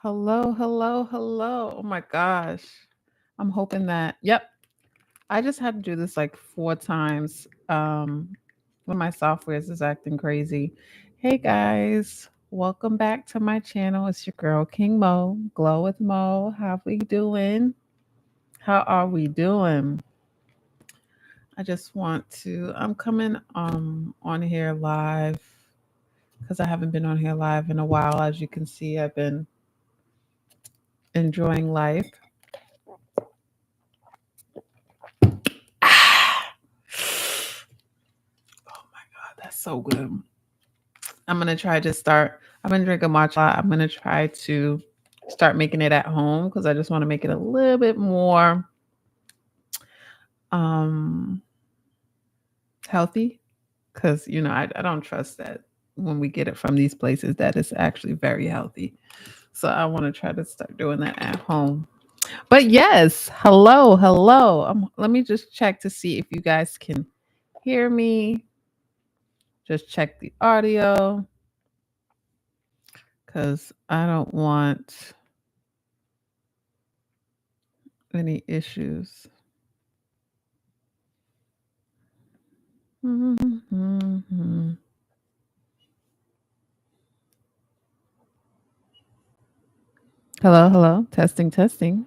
Hello, hello, hello. Oh my gosh. I'm hoping that, yep, I just had to do this like 4 times. When my software is acting crazy. Hey guys, welcome back to my channel. It's your girl King Mo, Glow with Mo. How we doing? How are we doing? I'm coming on here live because I haven't been on here live in a while. As you can see, I've been enjoying life. Oh my God, that's so good. I'm gonna try to start. I've been drinking matcha. I'm gonna try to start making it at home because I just want to make it a little bit more um healthy. Because I don't trust that when we get it from these places that it's actually very healthy. So I want to try to start doing that at home. But yes, hello, hello. Let me just check to see if you guys can hear me. Just check the audio because I don't want any issues. Mhm. Hello, hello. Testing, testing.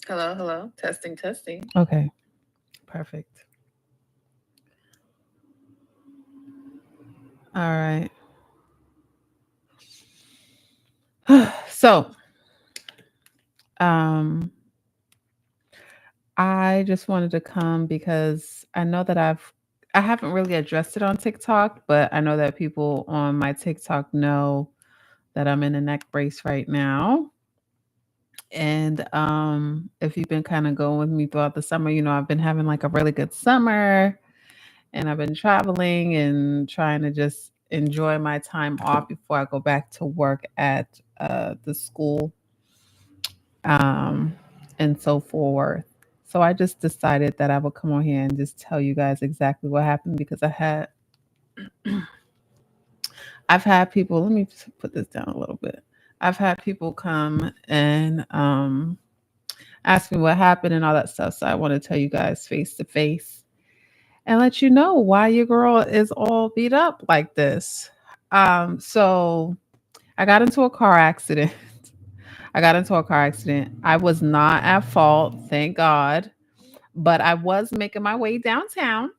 Hello, hello. Testing, testing. Okay, perfect. All right. So, um, I just wanted to come because I know that I haven't really addressed it on TikTok, but I know that people on my TikTok know that I'm in a neck brace right now. And if you've been kind of going with me throughout the summer, I've been having like a really good summer and I've been traveling and trying to just enjoy my time off before I go back to work at the school um, and so forth. So I just decided that I would come on here and just tell you guys exactly what happened because I've had people. Let me just put this down a little bit. I've had people come and ask me what happened and all that stuff. So I want to tell you guys face to face and let you know why your girl is all beat up like this. So I got into a car accident. I got into a car accident. I was not at fault, thank God, but I was making my way downtown.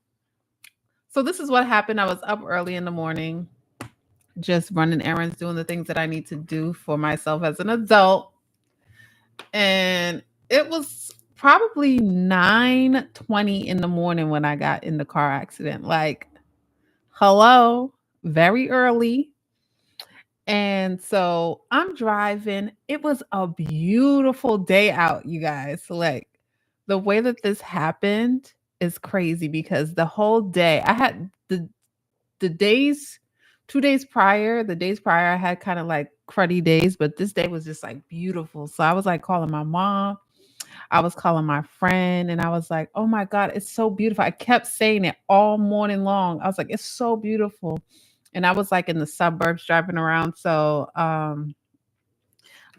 So this is what happened. I was up early in the morning, just running errands, doing the things that I need to do for myself as an adult. And it was probably 9:20 in the morning when I got in the car accident. Like, hello, very early. And so I'm driving. It was a beautiful day out, you guys. Like the way that this happened is crazy because the whole day I had the days 2 days prior, the days prior I had kind of like cruddy days, but this day was just like beautiful. So I was like calling my mom, I was calling my friend, and I was like, "Oh my God, it's so beautiful." I kept saying it all morning long. I was like, "It's so beautiful." And I was like in the suburbs driving around. So I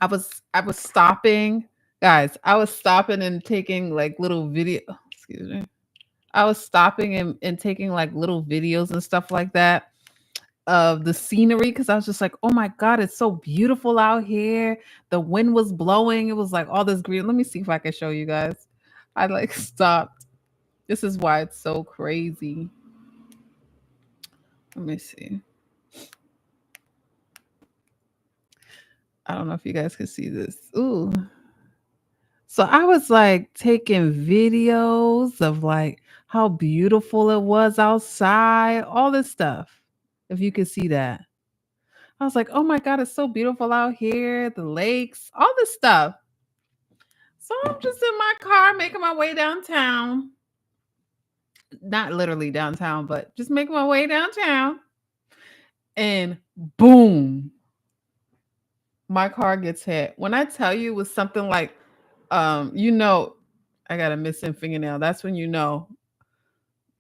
was stopping. Guys, I was stopping and taking like little video excuse me. I was stopping and taking like little videos and stuff like that of the scenery because I was just like, oh my God, it's so beautiful out here. The wind was blowing. It was like all this green. Let me see if I can show you guys. I like stopped. This is why it's so crazy. Let me see. I don't know if you guys can see this. Ooh. So I was like taking videos of like how beautiful it was outside, all this stuff. If you could see that. I was like, oh my God, it's so beautiful out here, the lakes, all this stuff. So I'm just in my car making my way downtown. Not literally downtown, but just making my way downtown. And boom, my car gets hit. When I tell you it was something like, I got a missing fingernail. That's when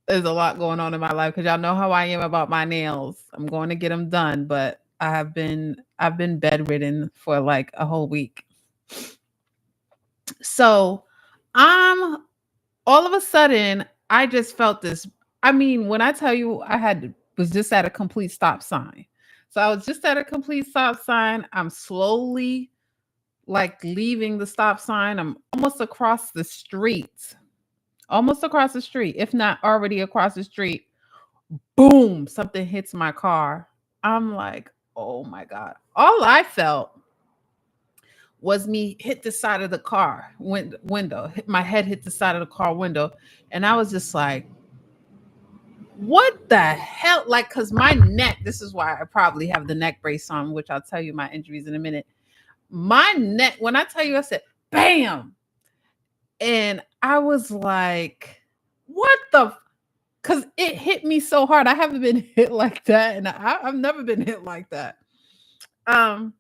there's a lot going on in my life because y'all know how I am about my nails. I'm going to get them done, but I've been bedridden for like a whole week. So I'm all of a sudden I just felt this. I mean, when I tell you was just at a complete stop sign. So I was just at a complete stop sign. I'm slowly like leaving the stop sign. I'm almost across the street. Almost across the street, if not already across the street. Boom, something hits my car. I'm like, "Oh my god." All I felt was me hit the side of the car window. My head hit the side of the car window, and I was just like, "What the hell?" Like, cause my neck. This is why I probably have the neck brace on, which I'll tell you my injuries in a minute. My neck. When I tell you, I said, "Bam," and I was like, "What the?" Cause it hit me so hard. I haven't been hit like that, and I've never been hit like that. Um,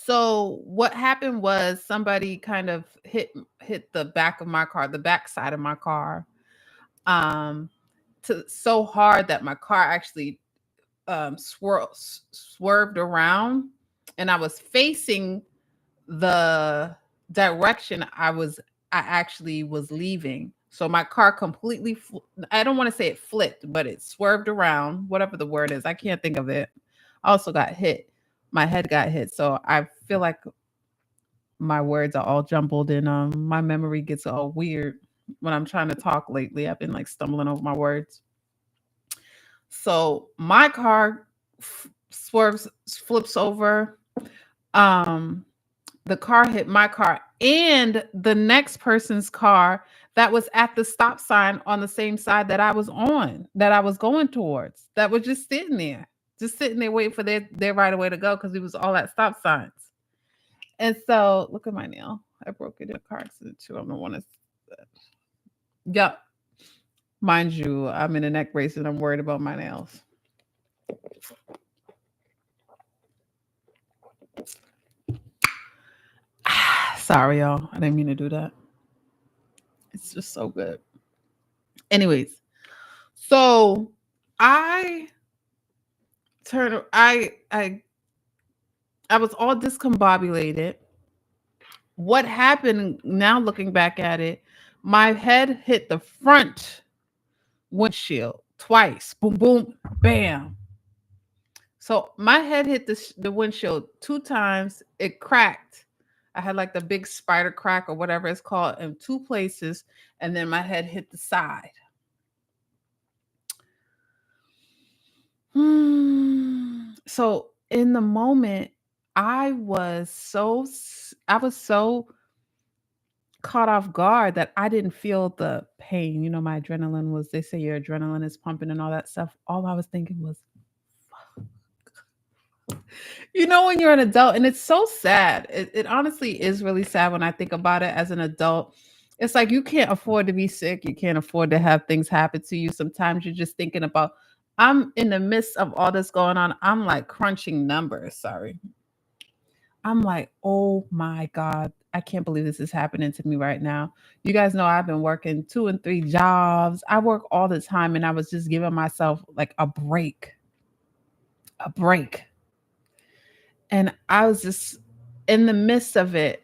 So what happened was somebody kind of hit the back of my car, the back side of my car, um, so hard that my car actually swerved around, and I was facing the direction I actually was leaving. So my car completely I don't want to say it flipped, but it swerved around, whatever the word is. I can't think of it. I also got hit. My head got hit. So I feel like my words are all jumbled and my memory gets all weird when I'm trying to talk lately. I've been like stumbling over my words. So my car flips over. Um the car hit my car and the next person's car that was at the stop sign on the same side that I was on, that I was going towards, that was just sitting there waiting for their right of way to go because it was all at stop signs. And so, look at my nail. I broke it in a car accident too. I don't want to. Yep. Mind you, I'm in a neck brace and I'm worried about my nails. Sorry, y'all. I didn't mean to do that. It's just so good. Anyways, so I turned. I was all discombobulated. What happened now? Looking back at it, my head hit the front windshield twice. Boom, boom, bam. So my head hit the windshield two times. It cracked. I had like the big spider crack or whatever it's called in two places, and then my head hit the side. So in the moment, I was so caught off guard that I didn't feel the pain. You know, my adrenaline was. They say your adrenaline is pumping and all that stuff. All I was thinking was, you know, when you're an adult, and it's so sad. It honestly is really sad when I think about it as an adult. It's like you can't afford to be sick. You can't afford to have things happen to you. Sometimes you're just thinking about, I'm in the midst of all this going on. I'm like crunching numbers. Sorry. I'm like, oh my God, I can't believe this is happening to me right now. You guys know I've been working two and three jobs. I work all the time, and I was just giving myself like a break. And I was just in the midst of it.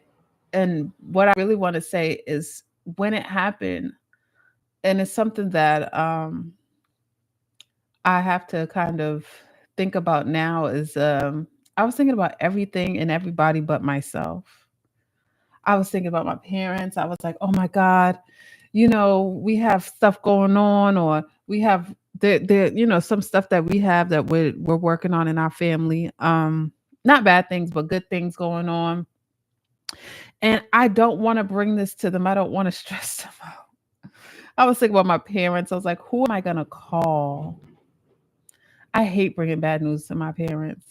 And what I really want to say is when it happened, and it's something that I have to kind of think about now is I was thinking about everything and everybody but myself. I was thinking about my parents. I was like, oh my God, you know, we have stuff going on, or we have you know, some stuff that we have that we're working on in our family. Not bad things, but good things going on. And I don't want to bring this to them. I don't want to stress them out. I was thinking about my parents. I was like, who am I going to call? I hate bringing bad news to my parents.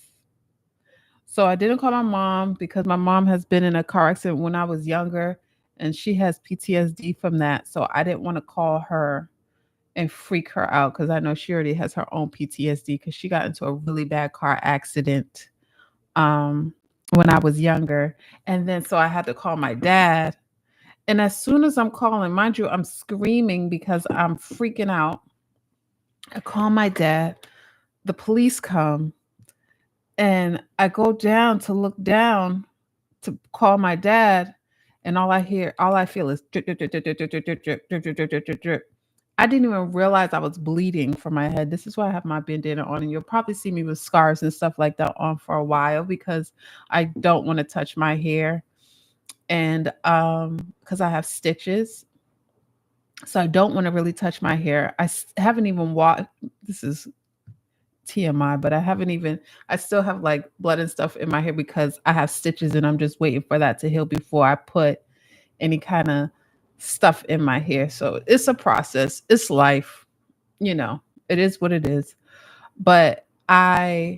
So I didn't call my mom because my mom has been in a car accident when I was younger and she has PTSD from that. So I didn't want to call her and freak her out because I know she already has her own PTSD because she got into a really bad car accident um, when I was younger. And then so I had to call my dad. And as soon as I'm calling, mind you, I'm screaming because I'm freaking out. I call my dad. The police come. And I go down to look down to call my dad, and all I feel is drip, drip, drip, drip, drip, drip, drip, drip, drip, drip, drip, drip, drip, drip. I didn't even realize I was bleeding from my head. This is why I have my bandana on, and you'll probably see me with scars and stuff like that on for a while because I don't want to touch my hair, and because I have stitches, so I don't want to really touch my hair. Haven't even walked. This is TMI, but I still have like blood and stuff in my hair because I have stitches and I'm just waiting for that to heal before I put any kind of stuff in my hair. So it's a process. It's life, you know. It is what it is. But as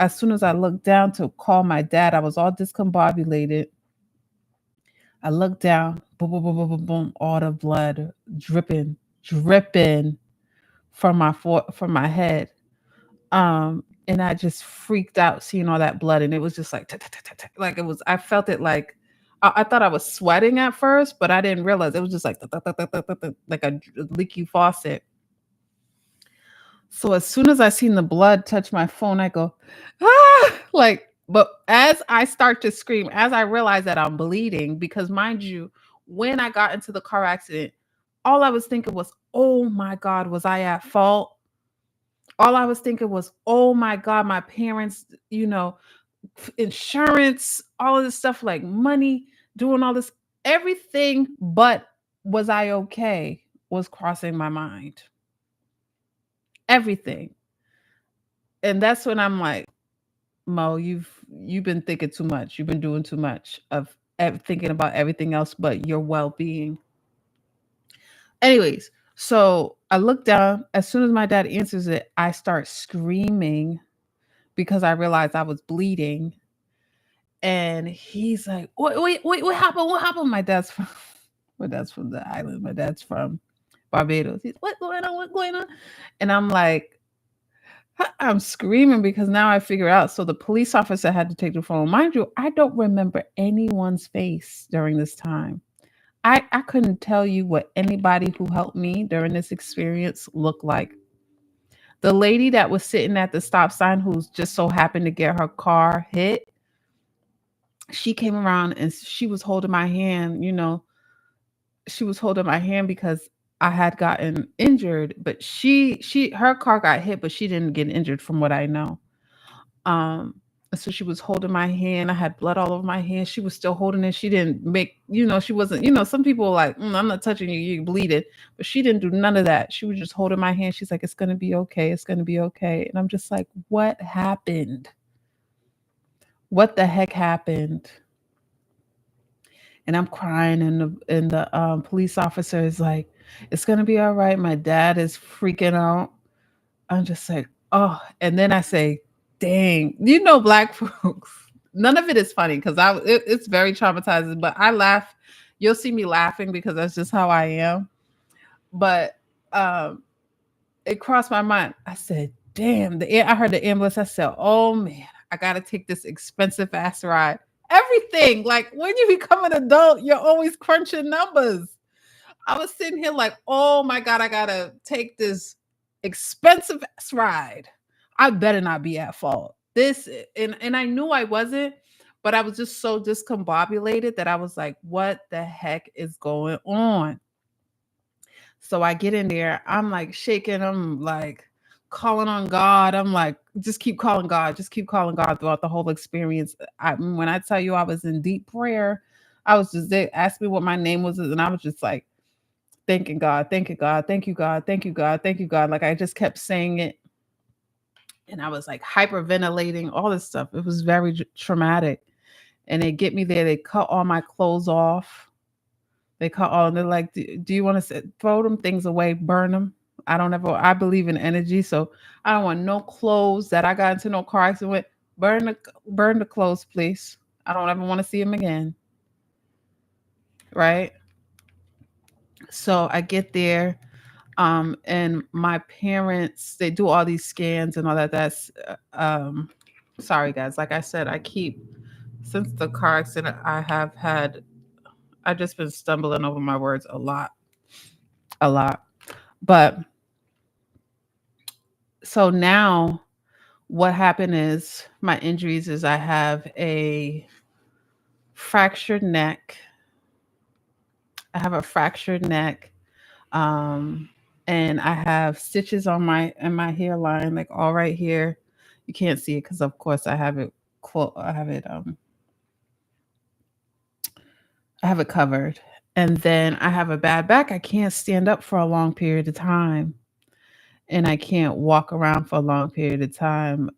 soon as I looked down to call my dad, I was all discombobulated. I looked down, boom, boom, boom, boom, boom, boom, all the blood dripping, dripping from my head. And I just freaked out seeing all that blood, and it was just like like it was. I felt it like I thought I was sweating at first, but I didn't realize it was just like like a leaky faucet. So as soon as I seen the blood touch my phone, I go, ah, like. But as I start to scream, as I realize that I'm bleeding, because mind you, when I got into the car accident, all I was thinking was, oh my God, was I at fault? All I was thinking was, oh my God, my parents, insurance, all of this stuff like money, doing all this, everything but was I okay was crossing my mind. Everything. And that's when I'm like, Mo, you've been thinking too much. You've been doing too much of thinking about everything else but your well-being. Anyways, so I look down. As soon as my dad answers it, I start screaming because I realized I was bleeding. And he's like, wait, what happened? What happened? My dad's from the island. My dad's from Barbados. He's, what going on? What's going on? And I'm like, I'm screaming because now I figure out. So the police officer had to take the phone. Mind you, I don't remember anyone's face during this time. I couldn't tell you what anybody who helped me during this experience looked like. The lady that was sitting at the stop sign who's just so happened to get her car hit, she came around and she was holding my hand, she was holding my hand because I had gotten injured, but her car got hit, but she didn't get injured from what I know. Um, so she was holding my hand. I had blood all over my hand. She was still holding it. She didn't make, she wasn't, some people are like, I'm not touching you, you bleeding. But she didn't do none of that. She was just holding my hand. She's like, it's gonna be okay. It's gonna be okay. And I'm just like, what happened? What the heck happened? And I'm crying, and the police officer is like, "It's gonna be all right." My dad is freaking out. I'm just like, "Oh!" And then I say, "Dang, black folks." None of it is funny because it's very traumatizing. But I laugh. You'll see me laughing because that's just how I am. But um, it crossed my mind. I said, "Damn!" I heard the ambulance. I said, "Oh man, I gotta take this expensive ass ride." Everything, like when you become an adult, you're always crunching numbers. I was sitting here like, "Oh my God, I gotta take this expensive ass ride. I better not be at fault." This and I knew I wasn't, but I was just so discombobulated that I was like, "What the heck is going on?" So I get in there, I'm like shaking, I'm like calling on God. I'm like, just keep calling God, just keep calling God throughout the whole experience. When I tell you I was in deep prayer, I was just they asked me what my name was, and I was just like, thanking God, thank you, God, thank you, God, thank you, God, thank you, God. Like I just kept saying it, and I was like hyperventilating, all this stuff. It was very traumatic. And they get me there, they cut all my clothes off. They cut all, and they're like, do you want to throw them things away, burn them? I believe in energy, so I don't want no clothes that I got into no car accident with. Burn the clothes, please. I don't ever want to see them again. Right? So I get there, and my parents, they do all these scans and all that. Sorry guys, like I said, since the car accident, I've just been stumbling over my words a lot. But so now what happened is my injuries is I have a fractured neck. I have a fractured neck. Um, and I have stitches on my hairline, like all right here. You can't see it because of course I have it I have it covered. And then I have a bad back. I can't stand up for a long period of time. And I can't walk around for a long period of time.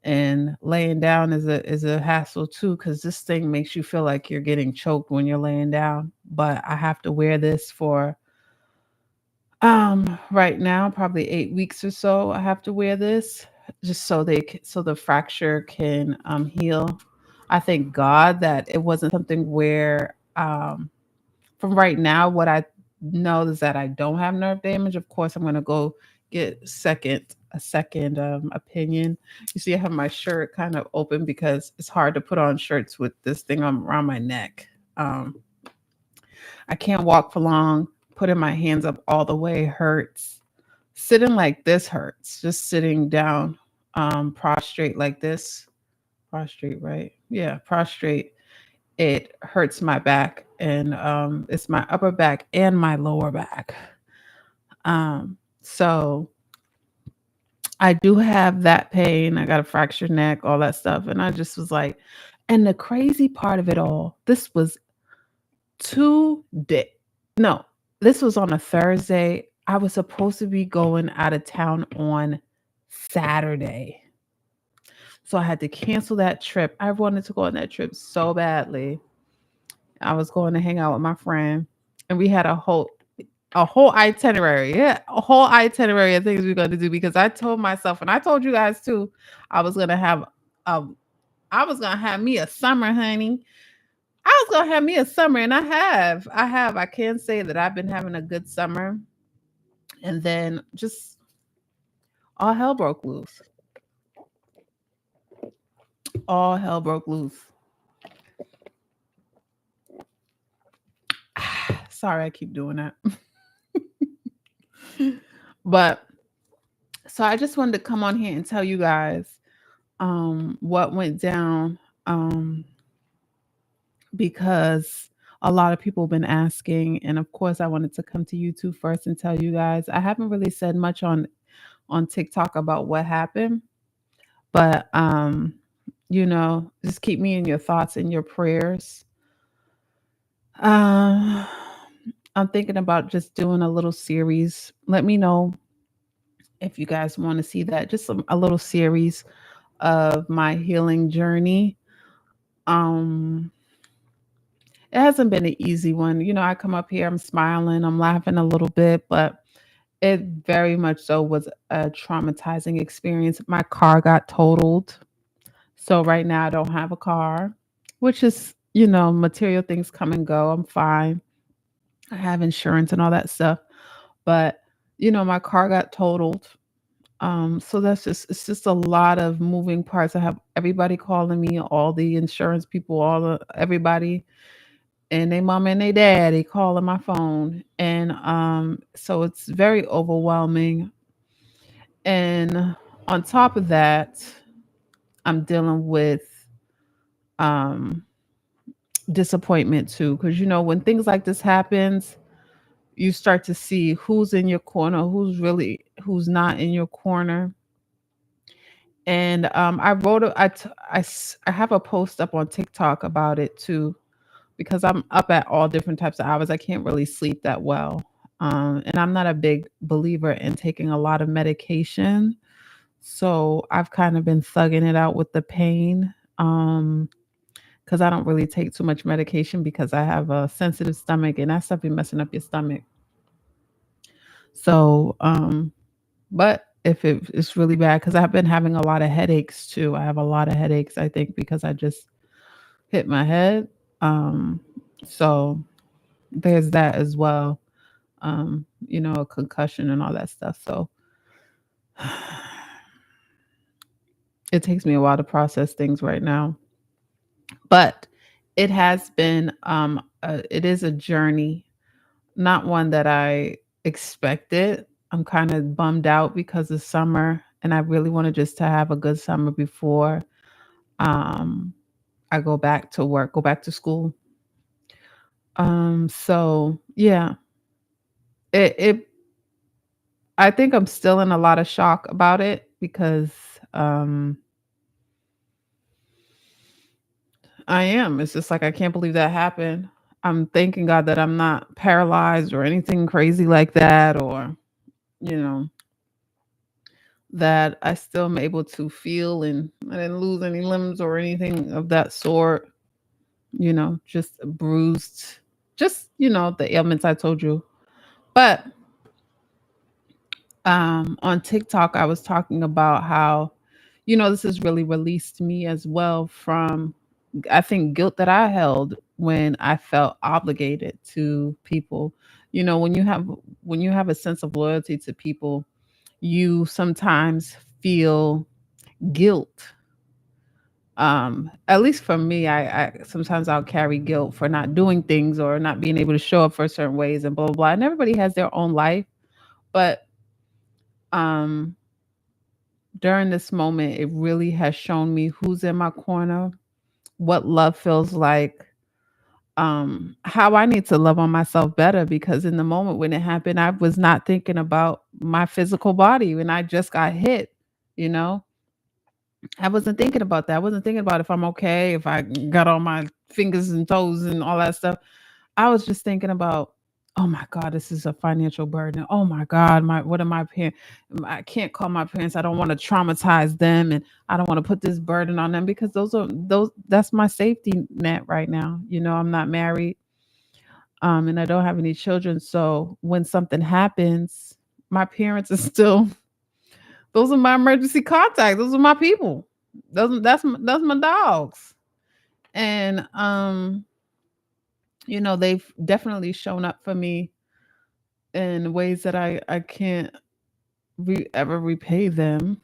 And laying down is a hassle too, because this thing makes you feel like you're getting choked when you're laying down. But I have to wear this for right now probably 8 weeks or so. I have to wear this just so the fracture can heal. I thank God that it wasn't something where from right now, what I know is that I don't have nerve damage. Of course, I'm gonna go get a second opinion. You see, I have my shirt kind of open because it's hard to put on shirts with this thing around my neck. Um, I can't walk for long. Putting my hands up all the way hurts. Sitting like this hurts. Just sitting down, prostrate like this. Prostrate, right? Yeah, prostrate. It hurts my back, and it's my upper back and my lower back. So I do have that pain. I got a fractured neck, all that stuff, and I just was like, and the crazy part of it all, this was 2 day. No, this was on a Thursday. I was supposed to be going out of town on Saturday. So I had to cancel that trip. I wanted to go on that trip so badly. I was going to hang out with my friend, and we had a whole itinerary. Yeah, a whole itinerary of things we are going to do because I told myself, and I told you guys too, I was gonna have um I was gonna have me a summer, honey. I was gonna have me a summer, and I can say that I've been having a good summer, and then just all hell broke loose. All hell broke loose. Sorry, I keep doing that. But so I just wanted to come on here and tell you guys what went down, because a lot of people have been asking, and of course I wanted to come to you two first and tell you guys. I haven't really said much on TikTok about what happened, but just keep me in your thoughts and your prayers. Um, I'm thinking about just doing a little series. Let me know if you guys want to see that. Just a little series of my healing journey. Um, it hasn't been an easy one. I come up here, I'm smiling, I'm laughing a little bit, but it very much so was a traumatizing experience. My car got totaled. So right now I don't have a car, which is, material things come and go. I'm fine. I have insurance and all that stuff. But, my car got totaled. So it's just a lot of moving parts. I have everybody calling me, all the insurance people, everybody and they mom and they daddy calling my phone. And so it's very overwhelming. And on top of that, I'm dealing with um disappointment too. Because when things like this happens, you start to see who's in your corner, who's not in your corner. And I wrote I have a post up on TikTok about it too, because I'm up at all different types of hours. I can't really sleep that well. And I'm not a big believer in taking a lot of medication. So I've kind of been thugging it out with the pain. Because I don't really take too much medication because I have a sensitive stomach, and that stuff be messing up your stomach. So, but if it's really bad, because I've been having a lot of headaches too. I have a lot of headaches, I think, because I just hit my head. Um, so there's that as well. A concussion and all that stuff. So it takes me a while to process things right now. But it is a journey, not one that I expected. I'm kind of bummed out because of summer and I really wanted just to have a good summer before um I go back to work, go back to school. So yeah, it I think I'm still in a lot of shock about it because um I am. It's just like I can't believe that happened. I'm thanking God that I'm not paralyzed or anything crazy like that, or you know, that I still am able to feel and I didn't lose any limbs or anything of that sort, just bruised, just, the ailments I told you. But on TikTok, I was talking about how, this has really released me as well from, I think, guilt that I held when I felt obligated to people. When you have a sense of loyalty to people, you sometimes feel guilt. At least for me, I sometimes I'll carry guilt for not doing things or not being able to show up for certain ways and blah blah blah. And everybody has their own life, but um during this moment, it really has shown me who's in my corner, what love feels like, how I need to love on myself better because in the moment when it happened, I was not thinking about my physical body when I just got hit, you know. I wasn't thinking about that. I wasn't thinking about if I'm okay, if I got all my fingers and toes and all that stuff. I was just thinking about, oh my God, this is a financial burden. Oh my God, my what am my parents? I can't call my parents. I don't want to traumatize them, and I don't want to put this burden on them because that's my safety net right now. I'm not married, and I don't have any children. So when something happens, my parents are still those are my emergency contacts. Those are my people. That's my dogs, and they've definitely shown up for me in ways that I can't ever repay them,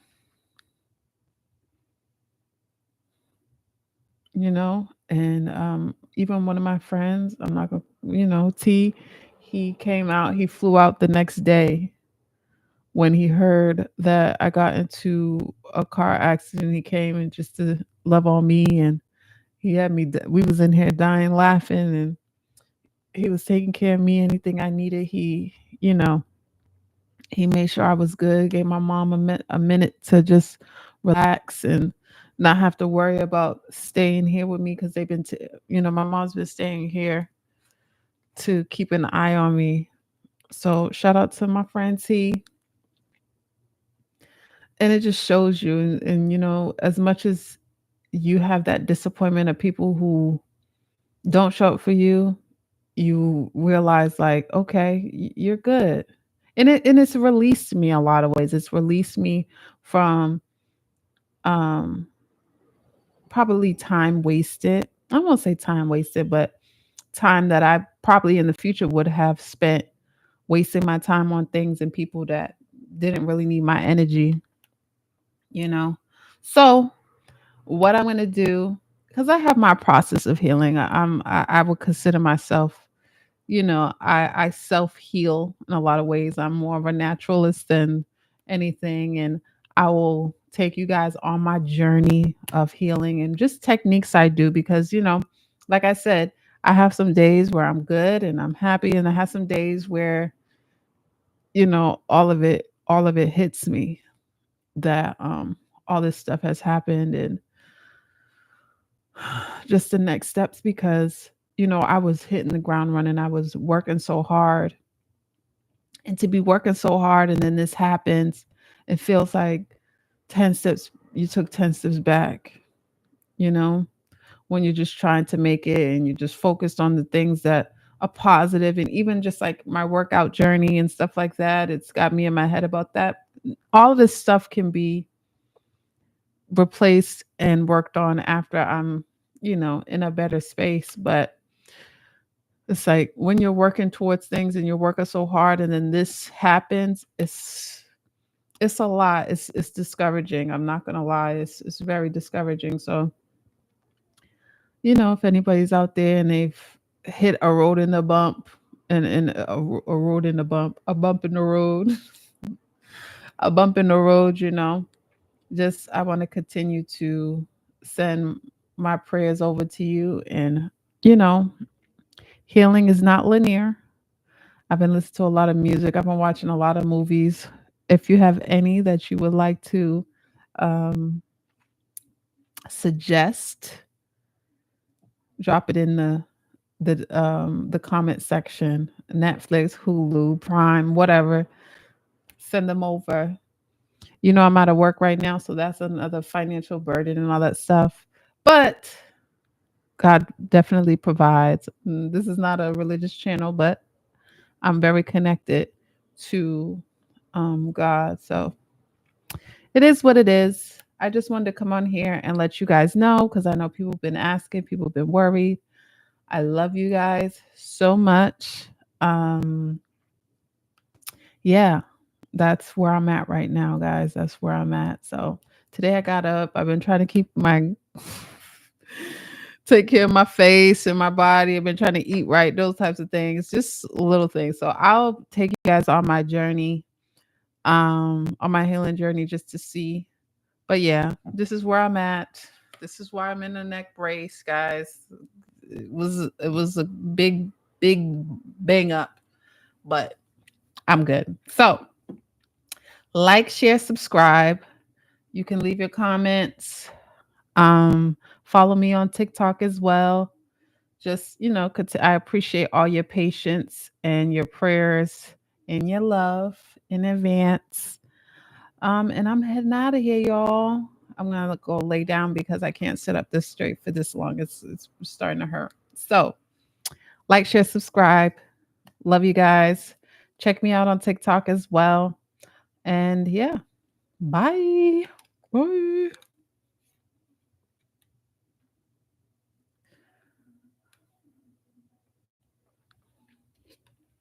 and even one of my friends, I'm not gonna, T, he came out, he flew out the next day when he heard that I got into a car accident. He came and just to love on me, and he had me. We was in here dying laughing, and he was taking care of me. Anything I needed, you know, he made sure I was good. Gave my mom a minute to just relax and not have to worry about staying here with me because my mom's been staying here to keep an eye on me. So shout out to my friend T. And it just shows you, and as much as you have that disappointment of people who don't show up for you, you realize like, okay, you're good. And it's released me a lot of ways. It's released me from um probably time wasted. I won't say time wasted, but time that I probably in the future would have spent wasting my time on things and people that didn't really need my energy, you know. So what I'm gonna do, because I have my process of healing. I would consider myself, I self heal in a lot of ways. I'm more of a naturalist than anything, and I will take you guys on my journey of healing and just techniques I do because like I said, I have some days where I'm good and I'm happy, and I have some days where all of it hits me that all this stuff has happened, and just the next steps because I was hitting the ground running. I was working so hard, and to be working so hard and then this happens, it feels like 10 steps you took 10 steps back, you know, when you're just trying to make it and you're just focused on the things that are positive. And even just like my workout journey and stuff like that, it's got me in my head about that. All of this stuff can be replaced and worked on after I'm in a better space. But it's like when you're working towards things and you're working so hard and then this happens, it's a lot. It's discouraging. I'm not gonna lie. It's very discouraging. So, if anybody's out there and they've hit a road in the bump and a road in the bump, a bump in the road, a bump in the road, you know. Just I want to continue to send my prayers over to you, and you know, healing is not linear. I've been listening to a lot of music. I've been watching a lot of movies. If you have any that you would like to um, suggest, drop it in the comment section. Netflix, Hulu, Prime, whatever. Send them over. You know, I'm out of work right now, so that's another financial burden and all that stuff. But God definitely provides. This is not a religious channel, but I'm very connected to God. So it is what it is. I just wanted to come on here and let you guys know because I know people have been asking, people have been worried. I love you guys so much. Um, yeah, that's where I'm at right now, guys. That's where I'm at. So today I got up. I've been trying to keep my take care of my face and my body. I've been trying to eat right, those types of things, just little things. So I'll take you guys on my journey, on my healing journey just to see. But yeah, this is where I'm at. This is why I'm in a neck brace, guys. It was a big bang up, but I'm good. So like, share, subscribe. You can leave your comments. Follow me on TikTok as well. Just, you know, I appreciate all your patience and your prayers and your love in advance. And I'm heading out of here, y'all. I'm gonna go lay down because I can't sit up this straight for this long. It's starting to hurt. So, like, share, subscribe. Love you guys. Check me out on TikTok as well. And yeah, bye. Bye.